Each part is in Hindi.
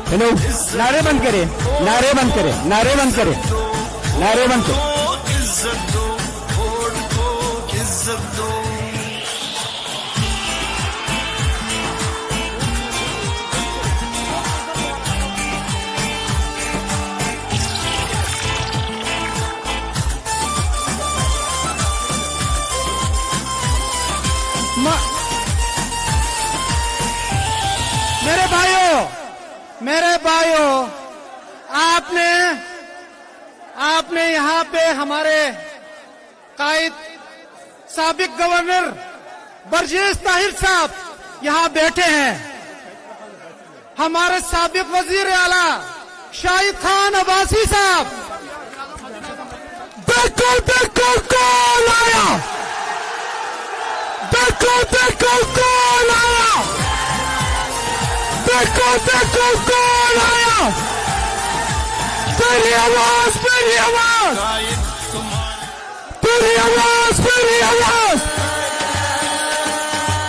हेलो, नारे बंद करें, नारे बंद करें, नारे बंद करें, नारे बंद करें। इज्जत दो, वोट को इज्जत दो। मेरे भाइयों, आपने यहाँ पे हमारे कायद साबिक गवर्नर बरजेश ताहिर साहब यहाँ बैठे हैं। हमारे साबिक वजीर आला शाहिद खान अब्बासी साहब, बिल्कुल बिल्कुल कौन आया, बिल्कुल बिल्कुल कौन आया, बिल्कुल बिल्कुल कौन आया। तेरी आवाज, तेरी आवाज, तेरी आवाज, तेरी आवाज,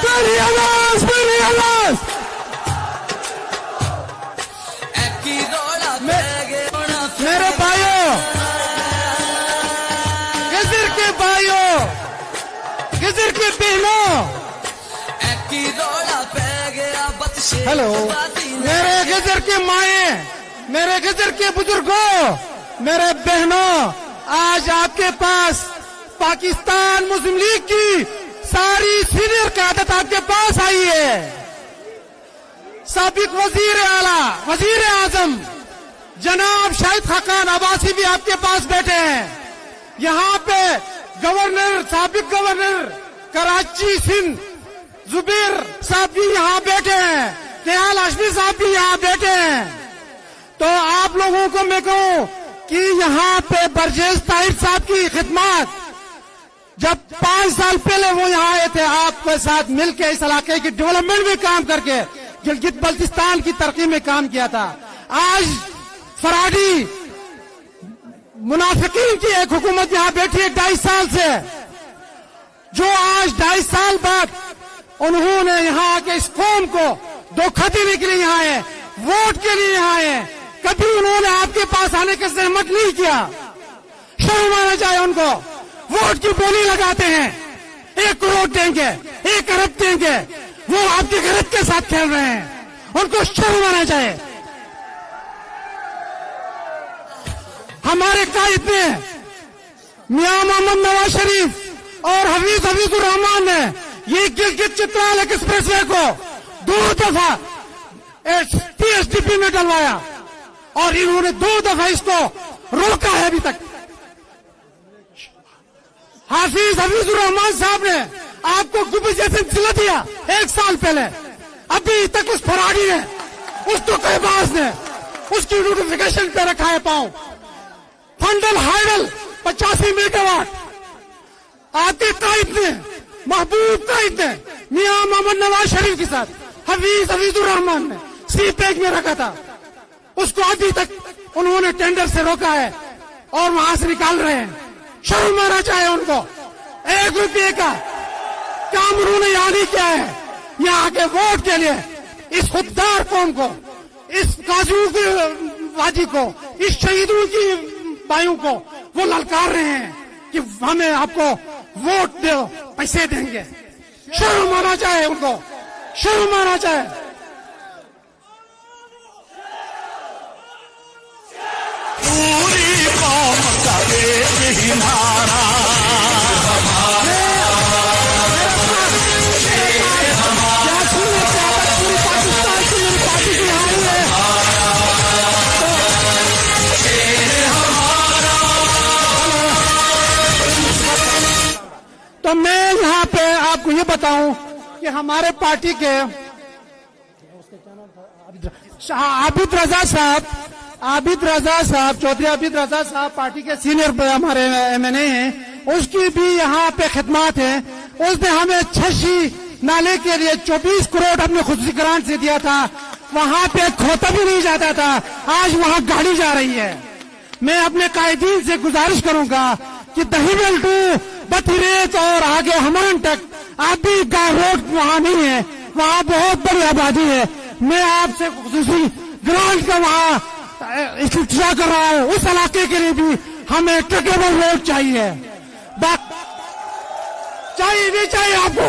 तेरी आवाज, तेरी आवाज। मेरे भाइयों, गिजर के भाइयों, गिजर के बहनों, हेलो, मेरे गिजर के माए, मेरे गिजर के बुजुर्गों, मेरे बहनों, आज आपके पास पाकिस्तान मुस्लिम लीग की सारी सीनियर क़यादत आपके पास आई है। साबिक वजीर आला, वजीर आजम जनाब शाहिद खान अब्बासी भी आपके पास बैठे हैं। यहाँ पे गवर्नर, साबिक गवर्नर कराची सिंध जुबैर साहब भी यहाँ बैठे हैं, कयाल हाशमी साहब भी यहाँ बैठे हैं। तो आप लोगों को मैं कहूँ कि यहाँ पे बरजेश ताहिर साहब की खिदमत, जब 5 साल पहले वो यहाँ आए थे, आपके साथ मिलकर इस इलाके की डेवलपमेंट में काम करके गिलगित बल्तिस्तान की तरक्की में काम किया था। आज फराडी मुनाफिकीन की एक हुकूमत यहाँ बैठी है 2.5 साल से, जो आज 2.5 साल बाद उन्होंने यहाँ आके इस कौम को धोखा देने के लिए यहाँ आए, वोट के लिए यहाँ आए। कभी उन्होंने आपके पास आने का सहमत नहीं किया। शर्म आना चाहिए उनको। वोट की बोली लगाते हैं, 1 करोड़ देंगे, 1 अरब देंगे, वो आपके गरीब के साथ खेल रहे हैं। उनको शर्म आना चाहिए। हमारे कायद ने मियां मोहम्मद नवाज शरीफ और हफीजुर रहमान ने ये गिलगित चित्राल एक्सप्रेसवे को 2 दफा PSDP में डलवाया और इन्होंने 2 दफा इसको रोका है। अभी तक हफीजुर रहमान साहब ने आपको गुप्तचर दिला दिया 1 साल पहले, अभी तक उस फराडी ने, उस धोखेबाज ने उसकी नोटिफिकेशन पे रखा है पांव। फंडल हाइडल 85 मेगावाट आपके कायद ने, महबूब कायद ने मियां मोहम्मद नवाज शरीफ के साथ हफीजुर रहमान ने सीपैक में रखा था, उसको अभी तक उन्होंने टेंडर से रोका है और वहां से निकाल रहे हैं। शर्म आना चाहिए उनको। 1 रुपये का काम उन्होंने यहाँ नहीं किया है। यहाँ के वोट के लिए इस खुददार कौम को, इस काजू की वादी को, इस शहीदों की भाइयों को वो ललकार रहे हैं कि हमें आपको वोट दो, पैसे देंगे। शर्म आना चाहिए उनको, शर्म आना चाहिए। पूरी कौम का एक ही नारा, तो मैं यहाँ पे आपको ये बताऊं कि हमारे पार्टी के आबिद रजा साहब, चौधरी आबिद रजा साहब पार्टी के सीनियर हमारे MNA हैं, उसकी भी यहाँ पे खिदमत है। उसने हमें 86 नाले के लिए 24 करोड़ अपने खुदसी ग्रांट से दिया था। वहाँ पे खोता भी नहीं जाता था, आज वहाँ गाड़ी जा रही है। मैं अपने कायदीन से गुजारिश करूंगा कि दहीबल टू बथरेत और आगे हमन तक आप भी रोड वहाँ नहीं है, वहाँ बहुत बड़ी आबादी है। मैं आपसे खुसूसी ग्रांट का वहां इंतजार कर रहा है, उस इलाके के लिए भी हमें ट्रकेबल रोड चाहिए। चाहिए नहीं चाहिए आपको?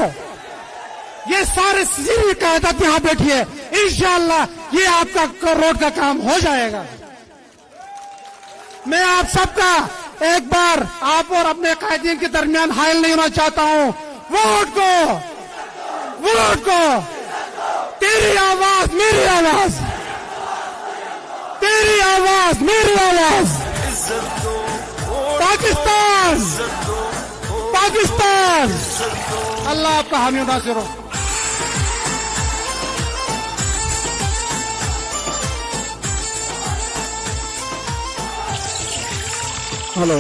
ये सारे सीधी कायदत यहाँ बैठी है, इंशाअल्लाह ये आपका रोड का काम हो जाएगा। मैं आप सबका एक बार आप और अपने कायदीन के दरमियान हायल नहीं होना चाहता हूँ। वोट को तेरी आवाज मेरी आवाज, तेरी आवाज मेरी आवाज। पाकिस्तान पाकिस्तान, अल्लाह आपका हामी नासिर हो। हेलो,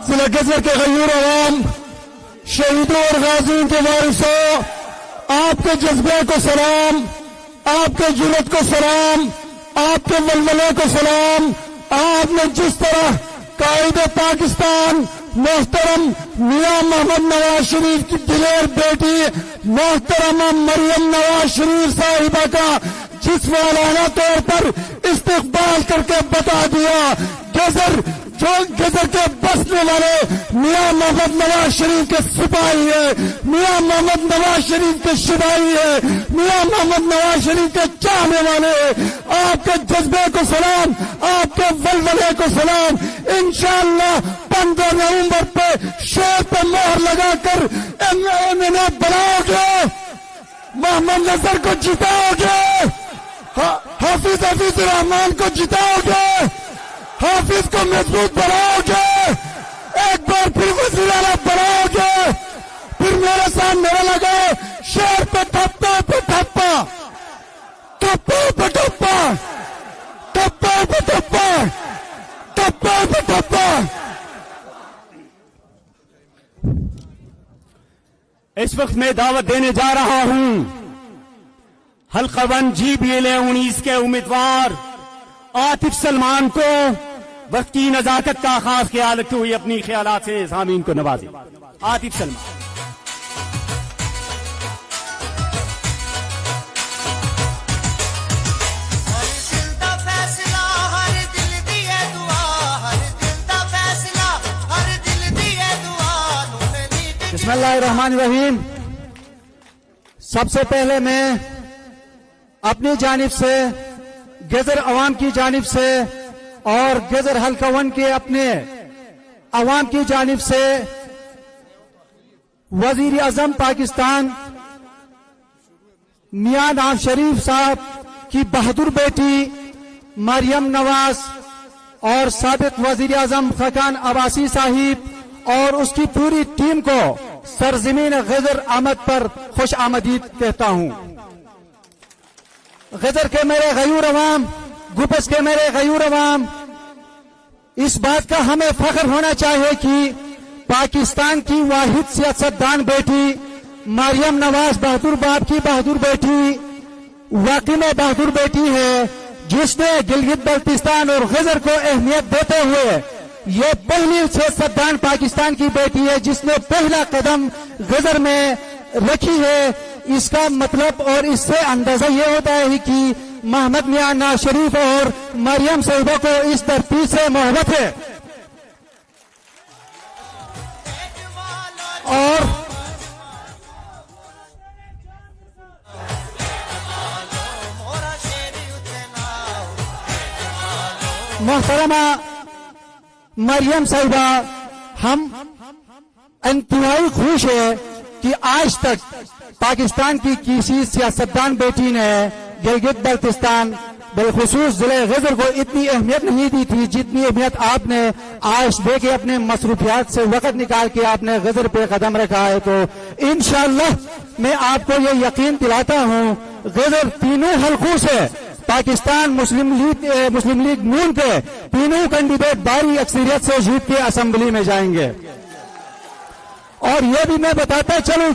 जिला गजर के गयूर अवाम, शहीदों और गाजियों के वारिसों, आपके जज्बे को सलाम, आपके जुर्रत को सलाम, आपके वलवले को सलाम। आपने जिस तरह कायदे पाकिस्तान मोहतरम मियां मोहम्मद नवाज शरीफ की दिलेर बेटी मोहतरमा मरियम नवाज शरीफ साहिबा का जिस वालाना तौर पर इस्तकबाल करके बता दिया, गजर के बसने वाले मियां मोहम्मद नवाज शरीफ के सिपाही है, मियां मोहम्मद नवाज शरीफ के शिपाही है, मियां मोहम्मद नवाज शरीफ के चाहने वाले। आपके जज्बे को सलाम, आपके वलवले को सलाम। इंशाअल्लाह 15 नवंबर पे शेर पे मोहर लगाकर इन्हें बनाओगे, मोहम्मद नजर को जिताओगे, हाफिज रहमान को जिताओगे, हाफिज को मजबूत बनाओगे, एक बार फिर वज़ीर आला बनाओगे। फिर मेरे साथ मेरा लगाओ, शेर पे ठप्पा पे ठप्पा, ठप्पा पे ठप्पा, ठप्पा पे ठप्पा, ठप्पा पे ठप्पा। इस वक्त मैं दावत देने जा रहा हूं हल्का 1 GBLA-19 के उम्मीदवार आतिफ सलमान को वक्त की नजाकत का खास ख्याल रखते हुए अपनी ख्यालात से सामीन को नवाजे। आतिफ सलमान। बिस्मिल्लाहिर्रहमानिर्रहीम। सबसे पहले मैं अपनी जानिब से, गजर अवाम की जानिब से और गजर हल्का 1 के अपने अवाम की जानिब से वजीर आजम पाकिस्तान मियां नवाज शरीफ साहब की बहादुर बेटी मरियम नवाज और साबिक वजीर आजम खाकान अब्बासी साहिब और उसकी पूरी टीम को सरजमीन गजर आमद पर खुश आमदीद कहता हूं। गजर के मेरे गयूर अवाम, गुपस के मेरे गयूर अवाम, इस बात का हमें फख्र होना चाहिए कि पाकिस्तान की वाहिद सियासतदान बेटी मरियम नवाज बहादुर बाप की बहादुर बेटी, वाकई में बहादुर बेटी है, जिसने गिलगित बल्तिस्तान और गजर को अहमियत देते हुए ये पहली सियासतदान पाकिस्तान की बेटी है जिसने पहला कदम गजर में रखी है। इसका मतलब और इससे अंदाजा ये होता है कि मोहम्मद मियां नवाज शरीफ और मरियम साहिबा को इस धरती से मोहब्बत है। और मोहतरमा मरियम साहिबा, हम इंतहाई खुश है कि आज तक पाकिस्तान की किसी सियासतदान बेटी ने गिलगित बल्तिस्तान बिलखुसूस जिले गजर को इतनी अहमियत नहीं दी थी जितनी अहमियत आपने आज दे के अपने मसरूफियात से वक्त निकाल के आपने गजर पे कदम रखा है। तो इंशाअल्लाह मैं आपको ये यकीन दिलाता हूँ, गजर तीनों हल्कों से पाकिस्तान मुस्लिम लीग नून के तीनों कैंडिडेट भारी अक्सरियत से जीत के असेंबली में जाएंगे। और ये भी मैं बताता चलूं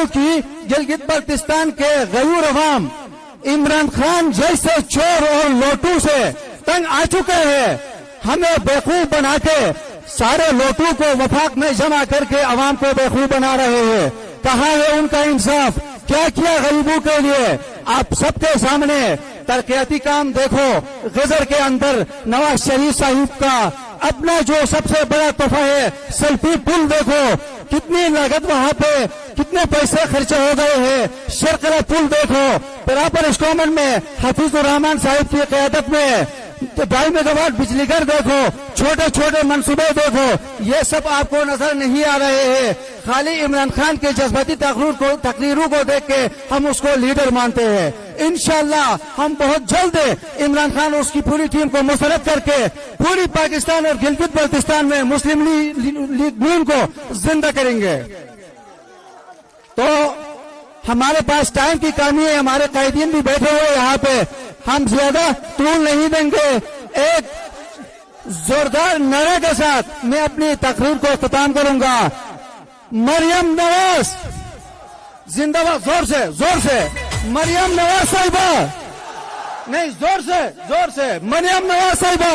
कि गिलगित बल्तिस्तान के गयूर अवाम इमरान खान जैसे चोर और लोटू से तंग आ चुके हैं। हमें बेवकूफ बना के सारे लोटू को वफाक में जमा करके अवाम को बेवकूफ बना रहे हैं। कहाँ है उनका इंसाफ? क्या किया गरीबों के लिए? आप सबके सामने तरक्याती काम देखो। गजर के अंदर नवाज शरीफ साहिब का अपना जो सबसे बड़ा तोहफा है सेल्फी पुल देखो, कितनी लागत वहां पे, कितने पैसे खर्चे हो गए हैं। शर्करा पुल देखो, बराबर इंस्टॉलमेंट में हफीजुर रहमान साहिब की क़यादत में 2.5 मेगावाट बिजली घर देखो, छोटे छोटे मंसूबे देखो, ये सब आपको नजर नहीं आ रहे हैं। खाली इमरान खान के जज्बाती तकरीरों को देख के हम उसको लीडर मानते हैं। इंशाल्लाह हम बहुत जल्द इमरान खान और उसकी पूरी टीम को मुस्तरद करके पूरी पाकिस्तान और गिलगित बल्तिस्तान में मुस्लिम लीग नून को जिंदा करेंगे। तो हमारे पास टाइम की कमी है, हमारे कायदीन भी बैठे हुए यहाँ पे, हम ज्यादा तूल नहीं देंगे। एक जोरदार नारे के साथ मैं अपनी तकरीर को इख्तिताम करूंगा। मरियम नवाज जिंदाबाद। जोर से मरियम नवाज साहिबा, नहीं जोर से मरियम नवाज साहिबा,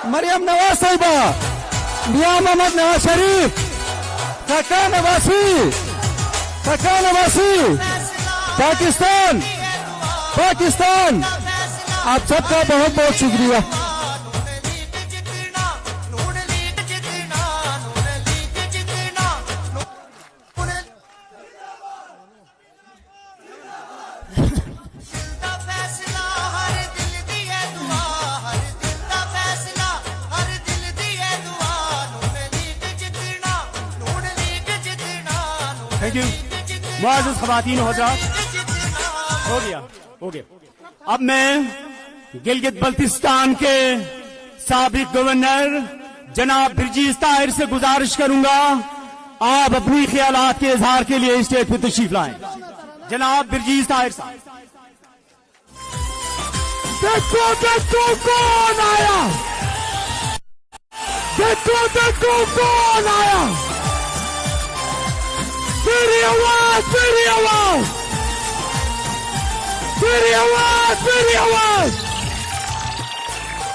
मरियम नवाज साहिबा, मियां मोहम्मद नवाज शरीफ, काका नवासी, पाकिस्तान, पाकिस्तान। आप सबका बहुत बहुत शुक्रिया। थैंक यू मुआज़िज़ ख़वातीन हज़रात। हो गया। अब मैं गिलगित बल्तिस्तान के साबिक गवर्नर जनाब बिरजीज़ ताहिर से गुजारिश करूंगा आप अपनी ख्यालात के इजहार के लिए स्टेज पर तशरीफ लाएं। जनाब बिरजीज़ ताहिर साहब। देखो कौन आया, देखो कौन आया। मेरी आवाज, मेरी आवाज, मेरी आवाज, मेरी आवाज।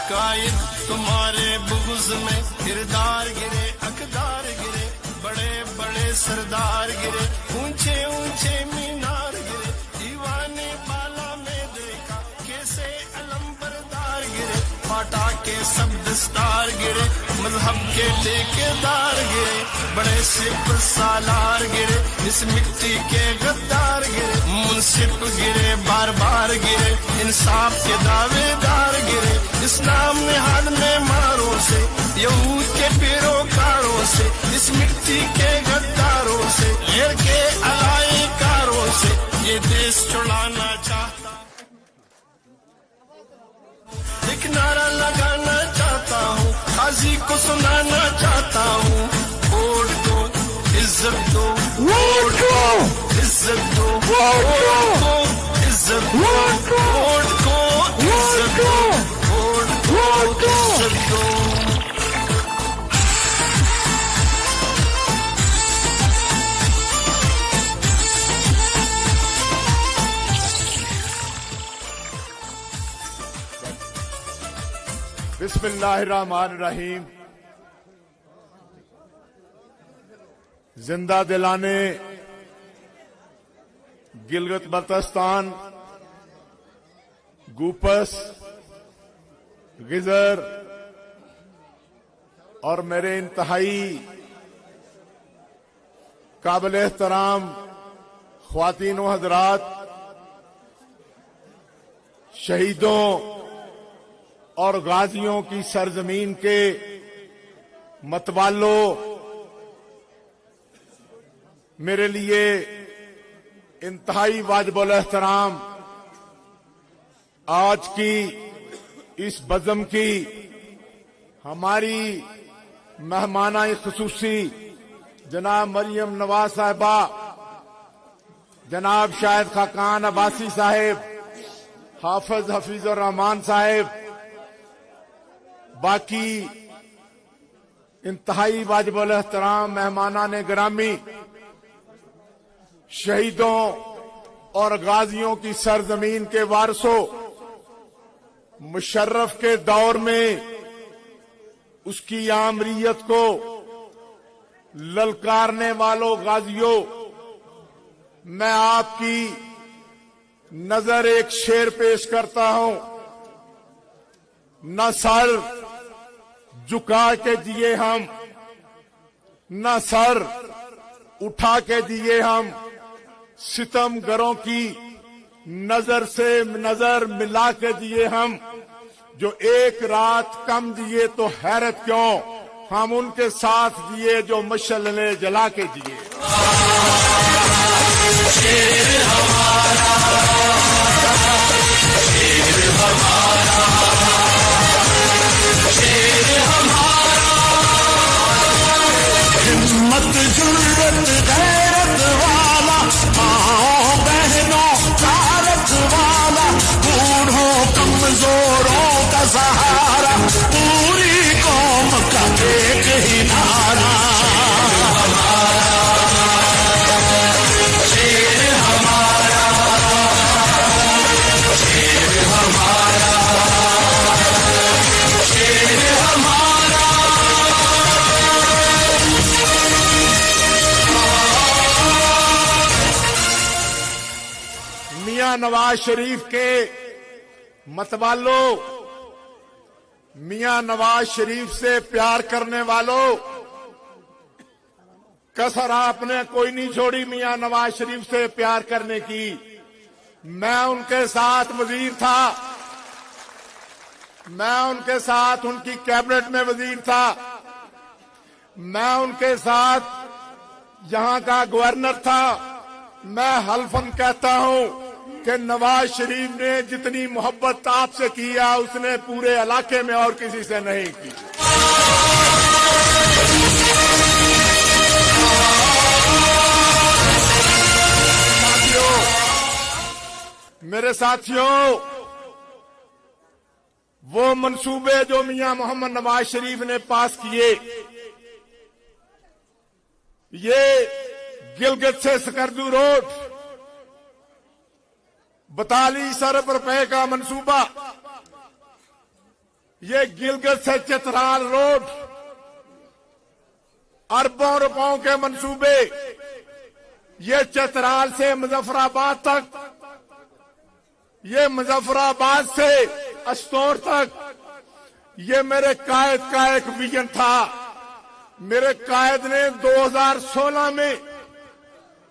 कायद तुम्हारे बुग़्ज़ में किरदार गिरे, अकदार गिरे, बड़े बड़े सरदार गिरे, ऊंचे ऊंचे मीनार गिरे, दीवाने बाला में देखा कैसे अलंबरदार गिरे, फाटा के सब दस्तार गिरे, मजहब के ठेकेदार गिरे, बड़े सिप सालार गिरे, इस मिट्टी के गद्दार गिरे, मुंसिफ गिरे, बार बार गिरे, इंसाफ के दावेदार गिरे, इस्लाम निहाल में मारों से, यहूद के पैरोकारों से, इस मिट्टी के गद्दारों से, गैर के अलायकारों से ये देश छुड़ाना चाहता, एक नारा लगाना चाहता हूँ, काजी को सुनाना चाहता हूँ, वोट दो इज्जत दो, वोट दो इज्जत दो, वोट दो इज्जत दो, वोट को इज्जत दो, वोट को इज्जत दो। बिस्मिल्लाहिर्रहमानिर्रहीम। जिंदा दिलाने गिलगित बल्तिस्तान, गूपस, गिजर और मेरे इंतहाई काबिल एहतराम ख्वातीन व हजरात, शहीदों और गाजियों की सरजमीन के मतवालों, मेरे लिए इंतहाई वाजिबुल एहतराम आज की इस बज़म की हमारी मेहमाना खुसूसी जनाब मरियम नवाज साहिबा, जनाब शाहिद खाकान अब्बासी साहिब, हाफिज हफीजुर रहमान साहिब, बाकी इंतहाई वाजिबुल एहतराम मेहमानाने गिरामी, शहीदों और गाजियों की सरजमीन के वारसों, मुशर्रफ के दौर में उसकी आमरीयत को ललकारने वालों गाजियों, मैं आपकी नजर एक शेर पेश करता हूं। न सर झुका के जिए हम, न सर उठा के जिए हम, सितमगरों की नजर से नजर मिला के जिए हम। जो एक रात कम जिए तो हैरत क्यों, हम उनके साथ जिए जो मशअले जला के जिए। शेर हमारा, शेर हमारा, शेर हमारा, हिम्मत जुर्रत गैरत वाला, माओ बहनों तारत वाला, बूढ़ों कमजोरों का सहारा, पूरी कौम का एक ही नारा। शेर हमारा, शेर हमारा, शेर हमारा। मियां नवाज शरीफ के मतवालों, मियां नवाज शरीफ से प्यार करने वालों, कसर आपने कोई नहीं छोड़ी मियां नवाज शरीफ से प्यार करने की। मैं उनके साथ वजीर था, मैं उनके साथ उनकी कैबिनेट में वजीर था, मैं उनके साथ यहां का गवर्नर था। मैं हल्फन कहता हूं कि नवाज शरीफ ने जितनी मोहब्बत आपसे किया उसने पूरे इलाके में और किसी से नहीं की। मेरे साथियों, वो मंसूबे जो मियां मोहम्मद नवाज शरीफ ने पास किए, ये गिलगित से सकरदू रोड 42 अरब रुपए का मंसूबा, ये गिलगित से चित्राल रोड अरबों रुपयों के मंसूबे, ये चित्राल से मुजफ्फराबाद तक, ये मुजफ्फराबाद से अस्तौर तक, ये मेरे कायद का एक विजन था। मेरे कायद ने 2016 में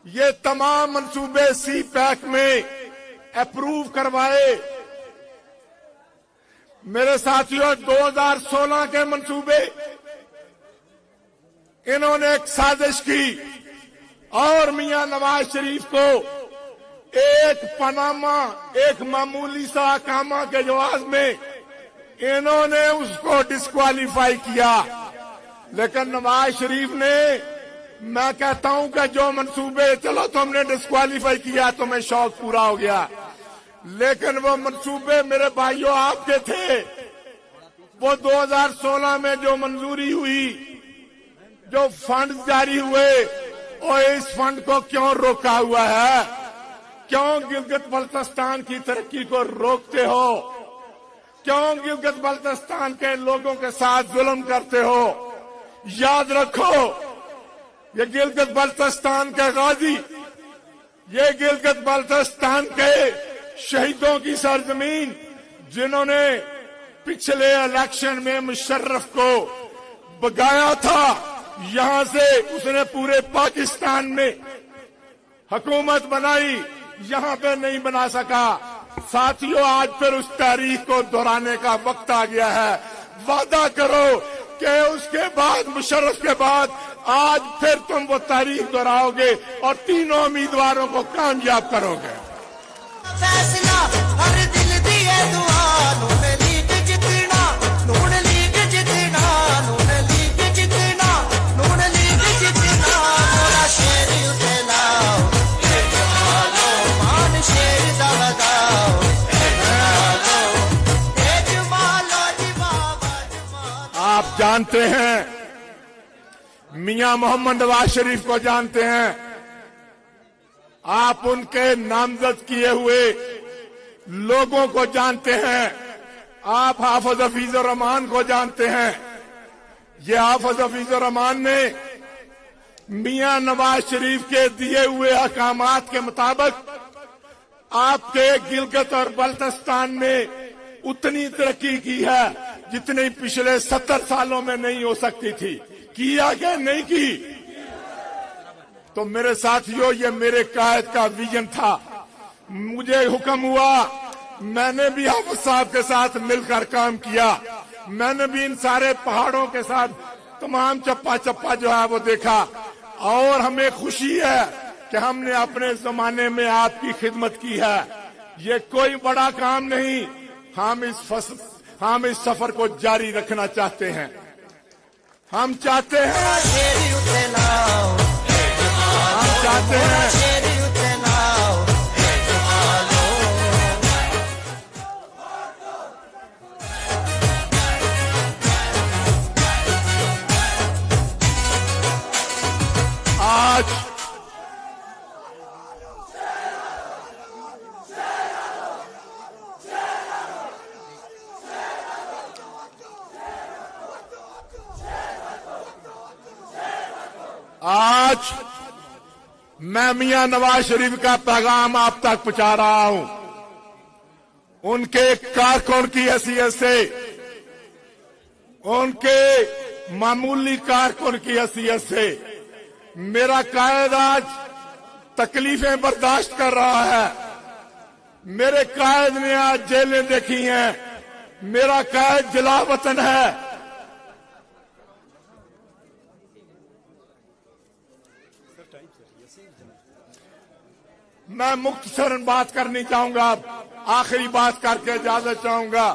ये तमाम मंसूबे सी पैक में अप्रूव करवाए। मेरे साथियों, 2016 के मंसूबे, इन्होंने एक साजिश की और मियां नवाज शरीफ को एक पनामा, एक मामूली सा कामा के जवाब में इन्होंने उसको डिस्क्वालीफाई किया। लेकिन नवाज शरीफ ने, मैं कहता हूं कि जो मंसूबे, चलो तुमने डिस्क्वालीफाई किया, तुम्हें शौक पूरा हो गया, लेकिन वो मंसूबे मेरे भाइयों आपके थे। वो 2016 में जो मंजूरी हुई, जो फंड जारी हुए, और इस फंड को क्यों रोका हुआ है? क्यों गिलगित बल्तिस्तान की तरक्की को रोकते हो? क्यों गिलगित बल्तिस्तान के लोगों के साथ जुल्म करते हो? याद रखो, ये गिलगित बल्तिस्तान के गाजी, ये गिलगित बल्तिस्तान के शहीदों की सरजमीन, जिन्होंने पिछले इलेक्शन में मुशर्रफ को भगाया था यहां से, उसने पूरे पाकिस्तान में हुकूमत बनाई, यहां पे नहीं बना सका। साथियों, आज फिर उस तारीख को दोहराने का वक्त आ गया है। वादा करो कि उसके बाद, मुशर्रफ के बाद, आज फिर तुम वो तारीख दोहराओगे और तीनों उम्मीदवारों को कामयाब करोगे। फैसला हर दिल दिए दुआ, नून लीग जितना, नून लीग जितना, नून लीग जितना, नून लीग जितना, मोरा शेर उठे लाओ, मान शेर दा लगाओ, आप जानते हैं, मियां मोहम्मद नवाज शरीफ को जानते हैं, आप उनके नामजद किए हुए लोगों को जानते हैं, आप हाफिज हफीजुर रहमान को जानते हैं, ये हाफिज हफीजुर रहमान ने मियां नवाज शरीफ के दिए हुए अहकामात के मुताबिक आपके गिलगित और बल्तिस्तान में उतनी तरक्की की है जितनी पिछले 70 सालों में नहीं हो सकती थी। किया क्या नहीं की? तो मेरे साथियों, ये मेरे कायद का विजन था। मुझे हुक्म हुआ, मैंने भी हाफिज साहब के साथ मिलकर काम किया। मैंने भी इन सारे पहाड़ों के साथ तमाम चप्पा चप्पा जो है वो देखा, और हमें खुशी है कि हमने अपने जमाने में आपकी खिदमत की है। ये कोई बड़ा काम नहीं। हम इस सफर को जारी रखना चाहते हैं। हम चाहते हैं आज मैं मियां नवाज शरीफ का पैगाम आप तक पहुंचा रहा हूं। उनके कारकुन की हैसियत से, उनके मामूली कारकुन की हैसियत से मेरा कायद आज तकलीफें बर्दाश्त कर रहा है। मेरे कायद ने आज जेलें देखी हैं। मेरा कायद जलावतन है। मैं मुख्तसरन बात करनी चाहूंगा। आखिरी बात करके इजाजत चाहूंगा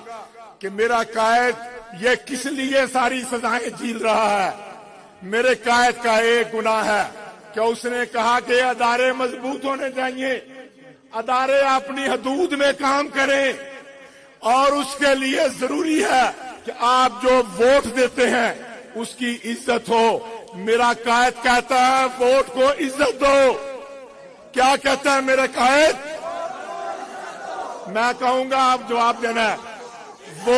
कि मेरा कायद ये किस लिए सारी सजाएं झील रहा है। मेरे कायद का एक गुनाह है कि उसने कहा कि अदारे मजबूत होने चाहिए, अदारे अपनी हदूद में काम करें, और उसके लिए जरूरी है कि आप जो वोट देते हैं उसकी इज्जत हो। मेरा कायद कहता है वोट को इज्जत दो। क्या कहता है मेरा कायद? मैं कहूंगा आप जवाब देना है। वो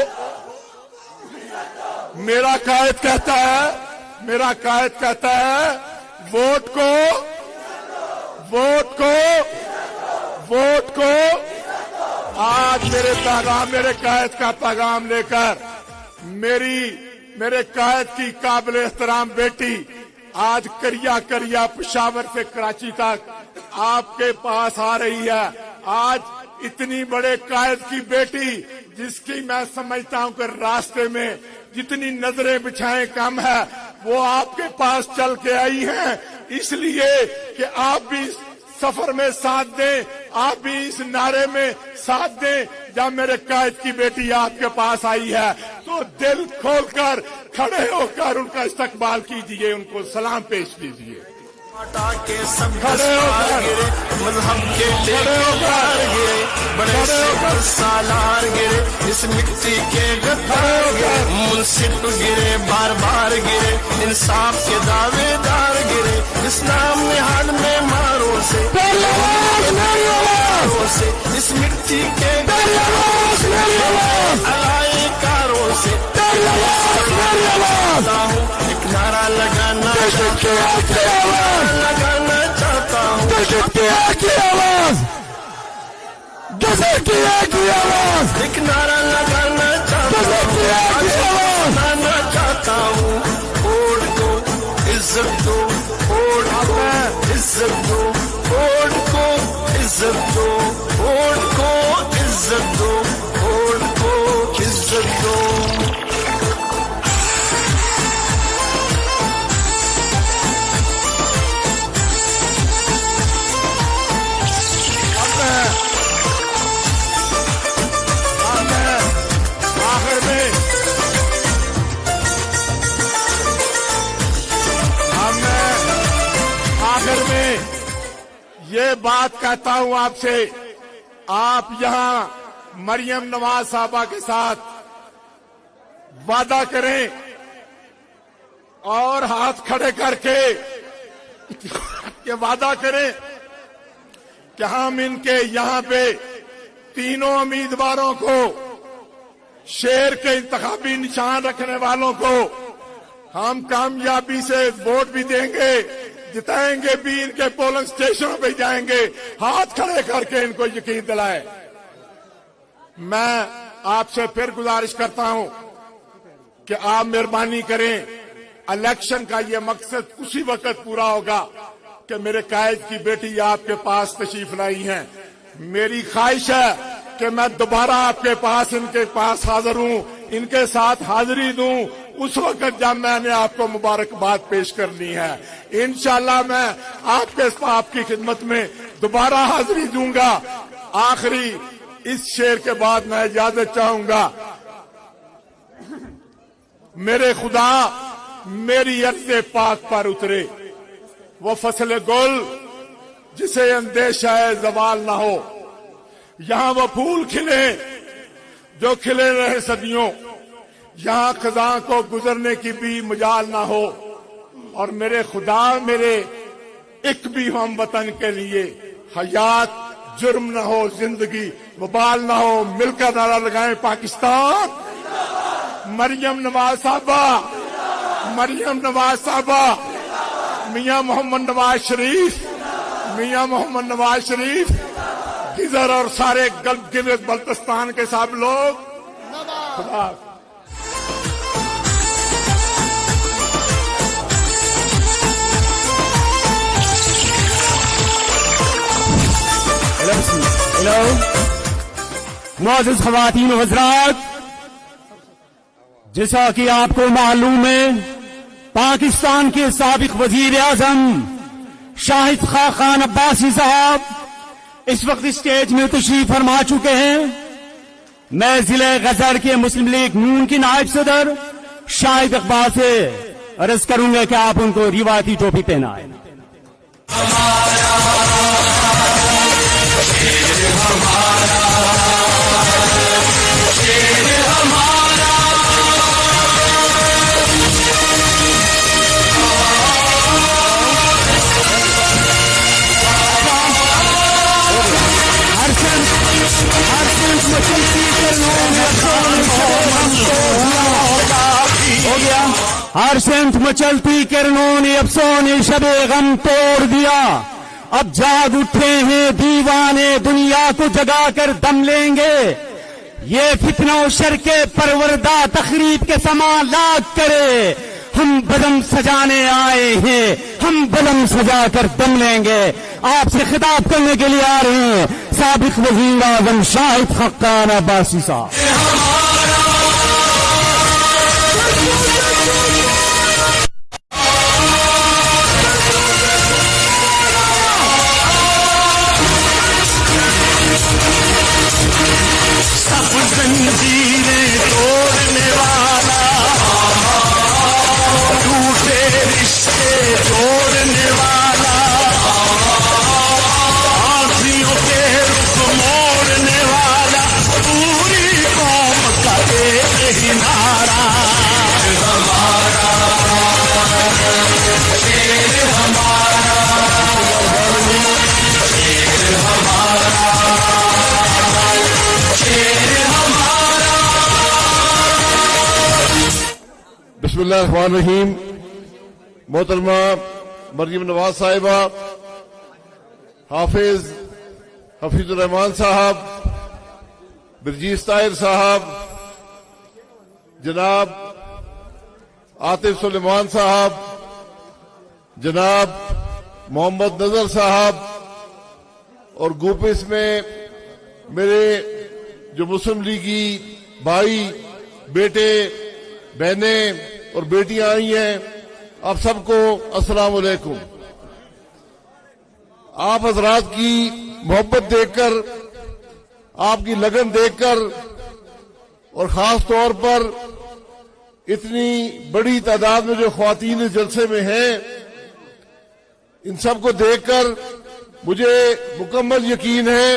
मेरा कायद कहता है वोट को आज मेरे कायद का पैगाम लेकर मेरे कायद की काबिल एहतराम बेटी आज करिया पेशावर से कराची तक आपके पास आ रही है। आज इतनी बड़े कायद की बेटी, जिसकी मैं समझता हूं कि रास्ते में जितनी नजरें बिछाएं कम है, वो आपके पास चल के आई हैं, इसलिए कि आप भी सफर में साथ दें, आप भी इस नारे में साथ दें। जब मेरे कायद की बेटी आपके पास आई है तो दिल खोलकर खड़े होकर उनका इस्तकबाल कीजिए, उनको सलाम पेश कीजिए। हटा के सब गिरे, मजहब के ठेकेदार गिरे, बड़े से सालार गिरे, इस मिट्टी के गद्दार गिरे, मुंसिफ गिरे, बार बार गिरे, इंसाफ के दावेदार गिरे, इस्लाम में हाल में मारों से, इस मिट्टी के अलायकारों से एक नारा लगाना चाहता हूँ। एक नारा लगाना चाहता हूँ। वोट को इज्जत दो, वोट को इज्जत दो, वोट को इज्जत दो, वोट को इज्जत दो, वोट को इज्जत दो। ये बात कहता हूं आपसे, आप यहां मरियम नवाज साहबा के साथ वादा करें और हाथ खड़े करके ये वादा करें कि हम इनके यहां पे तीनों उम्मीदवारों को, शेर के इंतखाबी निशान रखने वालों को हम कामयाबी से वोट भी देंगे, जिताएंगे भी, इनके पोलिंग स्टेशनों पे जाएंगे, हाथ खड़े करके इनको यकीन दिलाए। मैं आपसे फिर गुजारिश करता हूं कि आप मेहरबानी करें, इलेक्शन का ये मकसद उसी वक्त पूरा होगा कि मेरे कायद की बेटी आपके पास तशरीफ लाई है। मेरी ख्वाहिश है कि मैं दोबारा आपके पास, इनके पास हाजिर हूं, इनके साथ हाजिरी दूं उस वक्त जब मैंने आपको मुबारकबाद पेश करनी है। इंशाल्लाह मैं आपकी खिदमत में दोबारा हाजिरी दूंगा। आखिरी इस शेर के बाद मैं इजाजत चाहूंगा। मेरे खुदा मेरी अर्ज़े पाक पर उतरे, वो फसल गुल जिसे अंदेशा है ज़वाल ना हो। यहां वो फूल खिले जो खिले रहे सदियों, यहां खज़ां को गुजरने की भी मजाल ना हो। और मेरे खुदा मेरे एक भी हम वतन के लिए हयात जुर्म ना हो, जिंदगी वबाल ना हो। मिलकर नारा लगाएं पाकिस्तान। मरियम नवाज साहबा, मरियम नवाज साहबा, मियां मोहम्मद नवाज शरीफ, मियां मोहम्मद नवाज शरीफ, गिजर और सारे गिलगित बल्तिस्तान के सब लोग खुदा। हेलो मुअज़्ज़िज़ ख़वातीन व हज़रात, जैसा कि आपको मालूम है, पाकिस्तान के साबिक़ वज़ीर आज़म शाहिद खान अब्बासी साहब इस वक्त स्टेज में तशरीफ फरमा चुके हैं। मैं जिले गजर के मुस्लिम लीग नून की नायब सदर शाहिद इकबाल से अर्ज करूंगा कि आप उनको रिवायती टोपी पहनाएं। हर सिमत मचलती किरणों ने अफसों ने शबे गम तोड़ दिया। अब जाग उठे हैं दीवाने, दुनिया को जगा कर दम लेंगे। ये फितना और शर के परवरदा तखरीब के समा लाग करे। हम बदम सजाने आए हैं, हम बदम सजा कर दम लेंगे। आपसे खिताब करने के लिए आ रहे हैं साबिक़ वज़ीर आज़म शाहिद खान अब्बासी साहब। जंजीरें तोड़ने वाला, टूटे रिश्ते जोड़ने वाला, आँखियों के रुख मोड़ने वाला, पूरी कौम का एक ही नारा, हमारा शेर हमारा, शेर हमारा, शेर हमारा। बिस्मिल्लाहिर्रहमानिर्रहीम। मोहतरमा मरियम नवाज साहिबा, हफीजुर रहमान साहब, बिरजीस ताहिर साहब, जनाब आतिफ सुलेमान साहब, जनाब मोहम्मद नजर साहब, और ग्रुपिस में मेरे जो मुस्लिम लीगी भाई, बेटे, बहनें और बेटियां आई हैं, आप सबको अस्सलाम वालेकुम। आप हजरात की मोहब्बत देखकर, आपकी लगन देखकर, और खास तौर पर इतनी बड़ी तादाद में जो ख्वातीन इस जलसे में हैं, इन सबको देखकर मुझे मुकम्मल यकीन है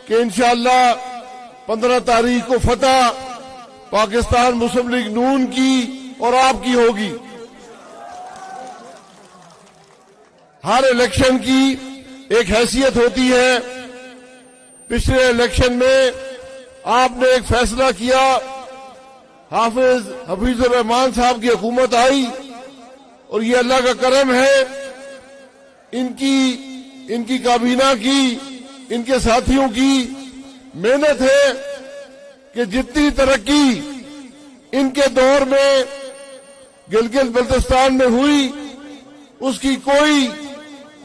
कि इंशाअल्लाह 15 तारीख को फतह पाकिस्तान मुस्लिम लीग नून की और आपकी होगी। हर इलेक्शन की एक हैसियत होती है। पिछले इलेक्शन में आपने एक फैसला किया हफीजुर रहमान साहब की हुकूमत आई और ये अल्लाह का करम है, इनकी काबीना की, इनके साथियों की मेहनत है कि जितनी तरक्की इनके दौर में गिलगित बल्तिस्तान में हुई उसकी कोई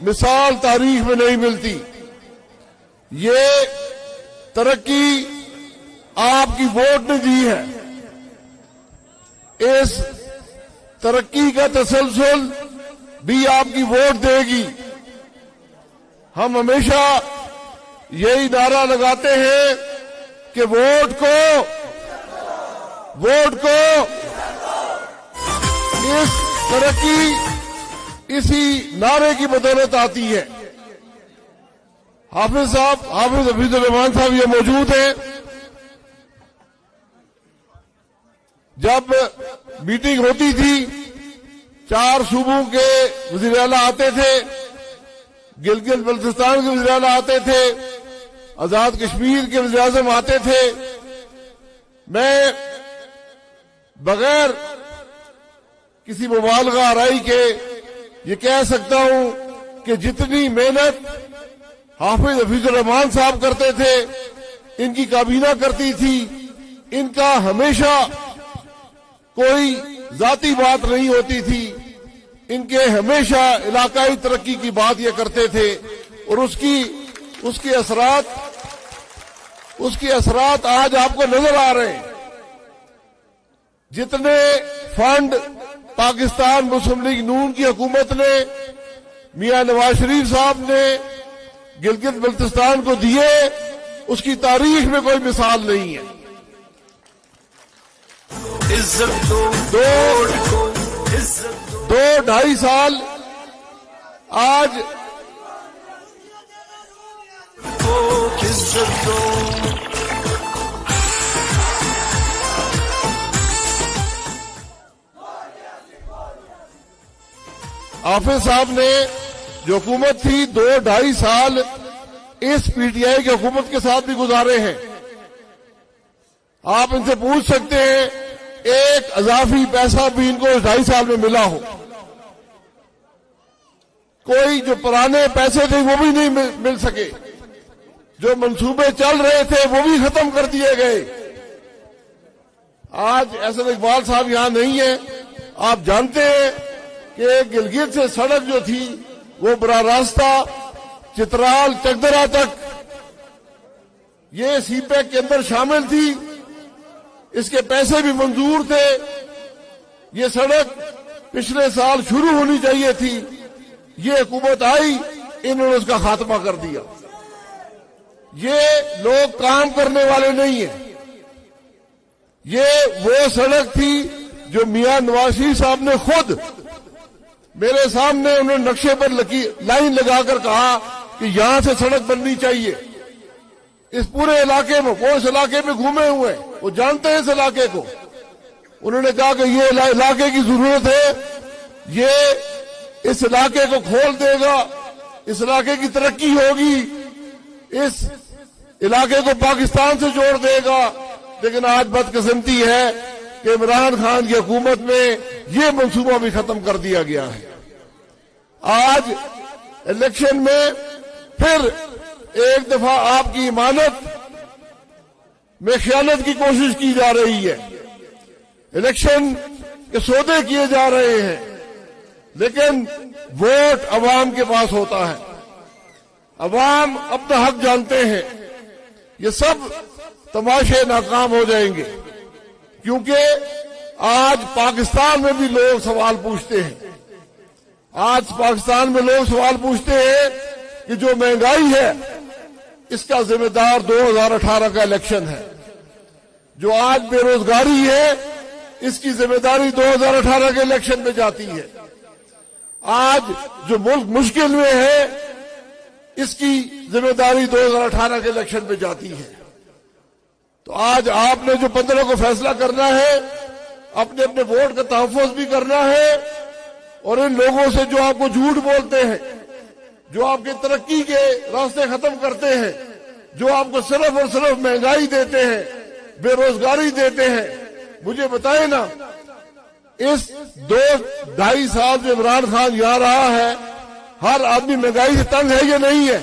मिसाल तारीख में नहीं मिलती। ये तरक्की आपकी वोट ने दी है। इस तरक्की का तसलसल भी आपकी वोट देगी। हम हमेशा यही नारा लगाते हैं कि वोट को इस तरक्की इसी नारे की बदौलत आती है। हाफिज हफीजुर रहमान साहब ये मौजूद हैं। जब मीटिंग होती थी 4 सूबों के वज़ीर आला आते थे, गिलगित बल्तिस्तान के वज़ीर आला आते थे, आजाद कश्मीर के वज़ीर आज़म आते थे। मैं बगैर किसी मुबालगा आराई के ये कह सकता हूं कि जितनी मेहनत हाफिज हफीजुर रहमान साहब करते थे, इनकी काबीना करती थी, इनका हमेशा कोई जाती बात नहीं होती थी। इनके हमेशा इलाकाई तरक्की की बात ये करते थे और उसके असरात आज आपको नजर आ रहे हैं। जितने फंड पाकिस्तान मुस्लिम लीग नून की हुकूमत ने, मियां नवाज शरीफ साहब ने गिलगित बल्तिस्तान को दिए, उसकी तारीख में कोई मिसाल नहीं है। इज्जत दो, इज्जत दो। 2-2.5 साल आज इज्जत दो। हाफिज साहब ने जो हुकूमत थी 2-2.5 साल इस पीटीआई की हुकूमत के साथ भी गुजारे हैं। आप इनसे पूछ सकते हैं एक अजाफी पैसा भी इनको 2.5 साल में मिला हो? कोई जो पुराने पैसे थे वो भी नहीं मिल सके। जो मंसूबे चल रहे थे वो भी खत्म कर दिए गए। आज एहसन इकबाल साहब यहां नहीं है। आप जानते हैं कि गिलगित से सड़क जो थी वो बड़ा रास्ता चित्राल चकदरा तक ये सीपैक के अंदर शामिल थी। इसके पैसे भी मंजूर थे। ये सड़क पिछले साल शुरू होनी चाहिए थी। ये हुकूमत आई, इन्होंने उसका खात्मा कर दिया। ये लोग काम करने वाले नहीं है। ये वो सड़क थी जो मियां नवाज शरीफ साहब ने खुद मेरे सामने उन्होंने नक्शे पर लाइन लगाकर कहा कि यहां से सड़क बननी चाहिए। इस पूरे इलाके में, वो इस इलाके में घूमे हुए हैं, वो जानते हैं इस इलाके को। उन्होंने कहा कि ये इलाके की जरूरत है, ये इस इलाके को खोल देगा, इस इलाके की तरक्की होगी, इस इलाके को पाकिस्तान से जोड़ देगा। लेकिन आज बदकिस्मती है कि इमरान खान की हुकूमत में ये मंसूबा भी खत्म कर दिया गया है। आज इलेक्शन में फिर एक दफा आपकी इमानत में खयानत की कोशिश की जा रही है। इलेक्शन के सौदे किए जा रहे हैं, लेकिन वोट अवाम के पास होता है। अवाम अपना हक जानते हैं। ये सब तमाशे नाकाम हो जाएंगे, क्योंकि आज पाकिस्तान में भी लोग सवाल पूछते हैं। आज पाकिस्तान में लोग सवाल पूछते हैं कि जो महंगाई है इसका जिम्मेदार 2018 का इलेक्शन है। जो आज बेरोजगारी है इसकी जिम्मेदारी 2018 के इलेक्शन में जाती है। आज जो मुल्क मुश्किल में है इसकी जिम्मेदारी 2018 के इलेक्शन में जाती है। तो आज आपने जो 15 को फैसला करना है, अपने अपने वोट का तहफ़्फ़ुज़ भी करना है। और इन लोगों से जो आपको झूठ बोलते हैं, जो आपके तरक्की के रास्ते खत्म करते हैं, जो आपको सिर्फ और सिर्फ महंगाई देते हैं, बेरोजगारी देते हैं, मुझे बताए ना, इस 2-2.5 साल से इमरान खान यहाँ रहा है, हर आदमी महंगाई से तंग है या नहीं है?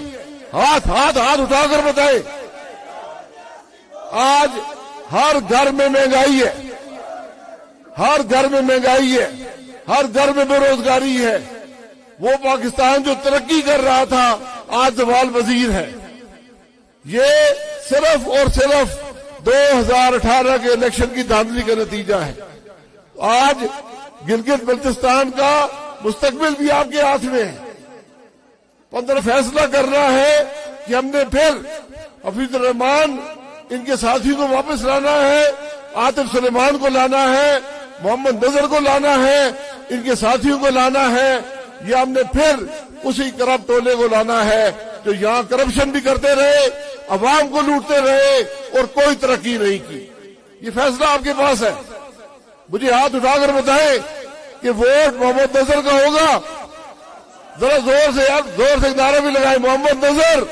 हाथ हाथ हाथ उठाकर बताए। आज हर घर में महंगाई है, हर घर में महंगाई है, हर घर में बेरोजगारी है। वो पाकिस्तान जो तरक्की कर रहा था आज जवाल वजीर है। ये सिर्फ और सिर्फ 2018 के इलेक्शन की धांधली का नतीजा है। आज गिलगित बल्तिस्तान का मुस्तकबिल भी आपके हाथ में है। 15 फैसला करना है कि हमने फिर हफीजुर रहमान इनके साथियों को वापस लाना है, आतिफ सुलेमान को लाना है, मोहम्मद नजर को लाना है, इनके साथियों को लाना है, या हमने फिर उसी करप्ट टोले को लाना है जो यहाँ करप्शन भी करते रहे, अवाम को लूटते रहे और कोई तरक्की नहीं की। ये फैसला आपके पास है। मुझे हाथ उठाकर बताएं कि वोट मोहम्मद नजर का होगा। जरा जोर से यार, जोर से नारा भी लगाए, मोहम्मद नजर।